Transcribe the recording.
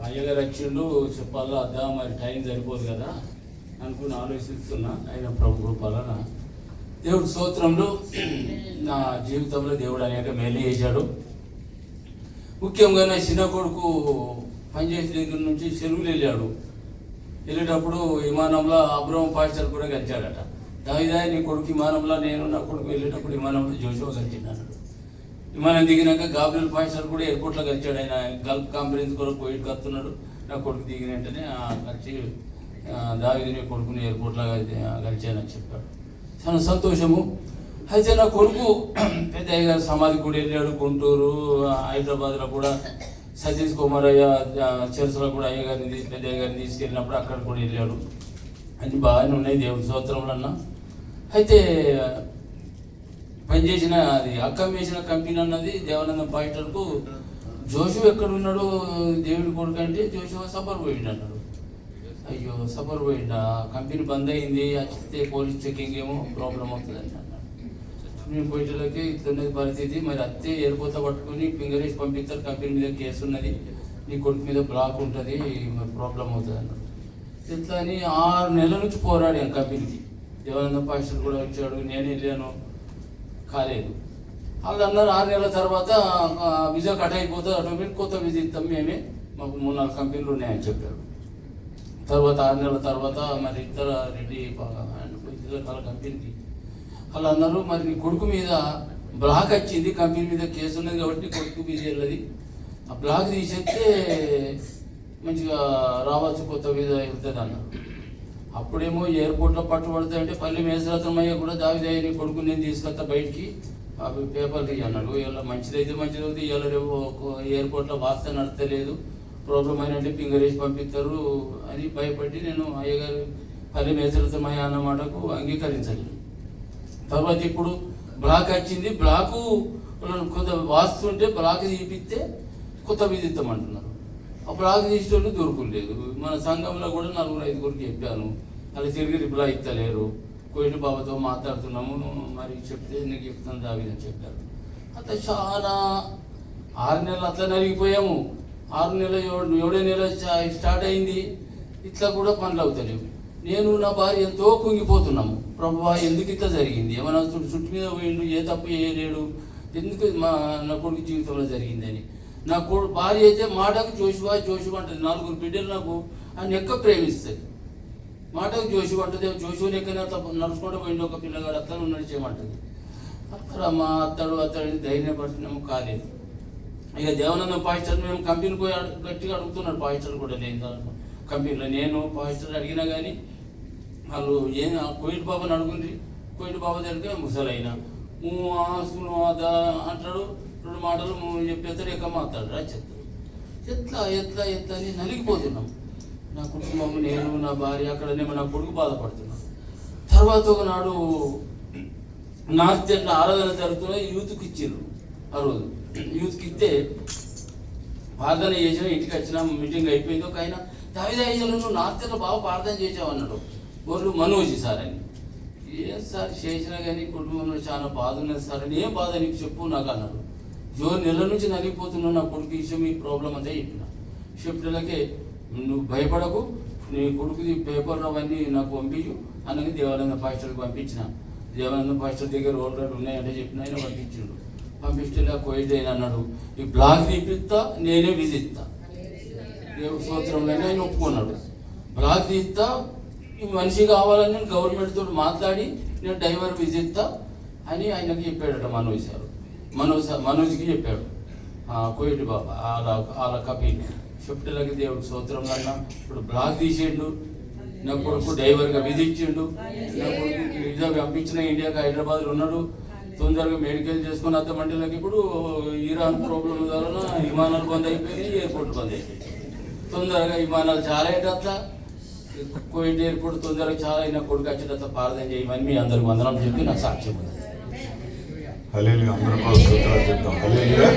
అయ్యగారు వచ్చిండు చెప్పాలా అద్దా మరి టైం సరిపోదు కదా అనుకుని ఆలోచిస్తున్నా. ఆయన ప్రభు కృపలన దేవుడు స్తోత్రంలో నా జీవితంలో దేవుడు అనేక మేలు చేశాడు. ముఖ్యంగా నా చిన్న కొడుకు పనిచేసే దగ్గర నుంచి చెరువులు వెళ్ళేటప్పుడు విమానంలో అబ్రహం పాస్టర్ కూడా కలిచాడట. దావిదా నీ కొడుకు విమానంలో, నేను నా కొడుకు వెళ్ళేటప్పుడు విమానంలో జోషువా కలిసినాడు. విమానం దిగినాక గాబ్రియల్ పాస్టర్ కూడా ఎయిర్పోర్ట్లో కలిచాడు. ఆయన గల్ఫ్ కాన్ఫరెన్స్ కూడా కోవిడ్ కడుతున్నాడు. నా కొడుకు దిగిన వెంటనే కలిసి దావిదని కొడుకుని ఎయిర్పోర్ట్లో కలిచానని చెప్పాడు. చాలా సంతోషము. అయితే నా కొడుకు పెద్దయ్య గారి సమాధి కూడా వెళ్ళాడు. గుంటూరు, హైదరాబాద్లో కూడా సతీష్ కుమార్ అయ్య చర్చలో కూడా అయ్యగారిని పెద్దయ్య గారిని తీసుకెళ్ళినప్పుడు అక్కడ కూడా వెళ్ళాడు. అన్ని బాగానే ఉన్నాయి దేవుని స్తోత్రంలో అన్న. అయితే పనిచేసిన అది అక్కమ్మేసిన కంపెనీ అన్నది దేవానంద పాస్టర్కు జోషు ఎక్కడున్నాడు దేవుడి కొడుకు అంటే జోషువా సఫర్ పోయిండు అన్నాడు. అయ్యో సఫర్ పోయిండా, కంపెనీ బంద్ అయింది, వచ్చితే పోలీస్ చెకింగ్ ఏమో ప్రాబ్లం అవుతుంది అని అన్నాడు. నేను పోయేటోళ్ళకి ఇట్లున్నది పరిస్థితి, మరి అత్తే ఎయిర్పోర్ట్ పట్టుకుని ఫింగర్ వేసి పంపిస్తారు, కంపెనీ మీద కేసు ఉన్నది, నీ కొడుకు మీద బ్లాక్ ఉంటుంది, మరి ప్రాబ్లం అవుతుంది అన్నాడు. ఇట్లా అని 6 నెలల నుంచి పోరాడాను కంపెనీకి. దేవానంద పాస్టర్ కూడా వచ్చాడు, నేను వెళ్ళాను, కాలేదు. వాళ్ళు అన్నారు 6 నెలల తర్వాత వీసా కట్ అయిపోతుంది, ఆటోమేటిక్ కొత్త వీసా ఇస్తాం మేమే, మాకు 3-4 కంపెనీలు ఉన్నాయని చెప్పారు. తర్వాత 6 నెలల తర్వాత మరి ఇద్దరు రెడ్డి ఇద్దరు కంపెనీకి వాళ్ళు అన్నారు, మరి నీ కొడుకు మీద బ్లాక్ వచ్చింది, కంపెనీ మీద కేసు ఉన్నది కాబట్టి కొడుకు వీసా వెళ్ళదు, ఆ బ్లాక్ తీసేస్తే మంచిగా రావచ్చు, కొత్త వీసా వెళ్తుంది అన్నారు. అప్పుడేమో ఎయిర్పోర్ట్లో పట్టుబడతాయంటే పల్లి మేసరత్నమయ్య కూడా దావిదయ్య నీ కొడుకు నేను తీసుకొస్తా బయటికి, అవి పేపర్లు అన్నాడు. ఇలా మంచిదైతే మంచిది అవుతుంది, ఇలా రేపు ఎయిర్పోర్ట్లో వాస్తే నడతలేదు, ప్రాబ్లం అయినంటే ఫింగర్ వేసి పంపిస్తారు అని భయపడి నేను అయ్యగారు పల్లి మేసరత్నమయ్య అన్న మాటకు అంగీకరించలేదు. తర్వాత ఇప్పుడు బ్లాక్ వచ్చింది, బ్లాకు కొంత వాస్తుంటే బ్లాక్ తీపిస్తే కొత్త వీధి ఇస్తామంటున్నారు. ఆ బ్లాక్ తీసేటోళ్ళు దొరకలేదు. మన సంఘంలో కూడా 4-5 చెప్పాను, అలా తిరిగి రిప్లై ఇస్తలేరు. కోయిటి బాబాతో మాట్లాడుతున్నాము, మరి చెప్తే నీకు చెప్తాను దావిదని చెప్పారు. అట్లా చాలా 6 నెలలు అట్లా నలిగిపోయాము. 6 నెలలు 7వ నెల స్టార్ట్ అయింది, ఇట్లా కూడా పనులు అవుతలేవు. నేను నా భార్య ఎంతో కుంగిపోతున్నాము. ప్రభువా ఎందుకు ఇట్లా జరిగింది, ఏమైనా చుట్టు మీద పోయిండు, ఏ తప్పు చేయలేడు, ఎందుకు నా కొడుకు జీవితంలో జరిగిందని. నా భార్య అయితే మాటకు జోషువా అంటుంది. 4 బిడ్డలు నాకు ఆయన ఎక్క ప్రేమిస్తుంది, మాటకు జోషువా అంటుంది. జోషువని ఎక్కడైనా తప్పు నడుచుకుంటూ పోయిండు ఒక పిల్లగాడు, అత్తను నడిచేయమంటుంది. అత్తడు ధైర్యపడుతున్నాము, కాలేదు. ఇక దేవానంద పాస్టర్ మేము కంపెనీకి పోయి గట్టిగా అడుగుతున్నాడు, పాస్టర్ కూడా లేదు కంపెనీలో. నేను పాస్టర్ అడిగినా కానీ వాళ్ళు ఏం కోయిట్ బాబాని అడుగుంది, కోయిట్ బాబా దగ్గర ముసలైనా అంటాడు, 2 మాటలు చెప్పేస్తాడు, ఎక్క మాట్లాడరా చెప్తాడు. ఎట్లా అని నలిగిపోతున్నాం. నా కుటుంబం, నేను, నా భార్య, అక్కడనేమో నా కొడుకు బాధపడుతున్నాను. తర్వాత ఒకనాడు నార్త్ ఎట్లా ఆరాధన జరుగుతున్నా యూత్కి ఇచ్చారు. ఆ రోజు యూత్కి ఇస్తే ప్రార్థన చేసిన, ఇంటికి వచ్చిన మీటింగ్ అయిపోయింది. ఒక ఆయన దావిదయ్యలో నువ్వు నార్త్ ఎట్లా బాగా ప్రార్థన చేసావు అన్నాడు. వాళ్ళు మనోజ్ సార్ అని. ఏం సార్ చేసినా కానీ కుటుంబంలో చాలా బాధ ఉన్నది సార్ అని. ఏం బాధ నీకు చెప్పు నాకు అన్నాడు. 7 నెలల నుంచి నలిగిపోతున్నావు, నా కొడుకు విషయం ఈ ప్రాబ్లం అంతా చెప్పిన. చెప్పినకే నువ్వు భయపడకు, నీ కొడుకుది పేపర్లు అవన్నీ నాకు పంపించు అన్నది దేవానంద పాస్టర్కి పంపించిన. దేవానంద పాస్టర్ దగ్గర ఆల్రెడీ ఉన్నాయంటే చెప్పిన, ఆయన పంపించాడు. పంపిస్తే కోయిడ్ అయిన అన్నాడు, ఈ బ్లాక్ తీపిస్తా, నేనే విజిస్తా. దేవుడు స్తోత్రంలో ఆయన ఒప్పుకున్నాడు. బ్లాక్ తీస్తా, ఈ మనిషి కావాలని నేను గవర్నమెంట్తో మాట్లాడి నేను డ్రైవర్ విజిస్తా అని ఆయనకి చెప్పాడట మనోజ్ సార్. మనోజ్కి చెప్పాడు కోయిటి బాబా వాళ్ళ కపీలు. చెప్తేలకి దేవుడు స్తోత్రంలో అన్న ఇప్పుడు బ్లాక్ తీసేయండు, నా కొడుకు డ్రైవర్గా విధించిండు, నా కొడుకు వీసా పంపించిన ఇండియాకి హైదరాబాద్లో ఉన్నాడు. తొందరగా మెడికల్ చేసుకుని అద్దమంటలకి ఇప్పుడు ఇరాన్ ప్రాబ్లం వలన విమానాలు బంద్ అయిపోయినాయి, ఎయిర్పోర్ట్ బంద్ అయిపోయింది. తొందరగా విమానాలు చాలా అయ్యేటట్లా, కోవిడ్ ఎయిర్పోర్ట్ తొందరగా చాలా అయినా కొడుకు వచ్చేటట్టు ప్రార్థన చేయమని మీ అందరికి వందనం చెప్పి నాకు సాక్ష్యం. హల్లెలూయా, అందరూ చెప్తాం హల్లెలూయా.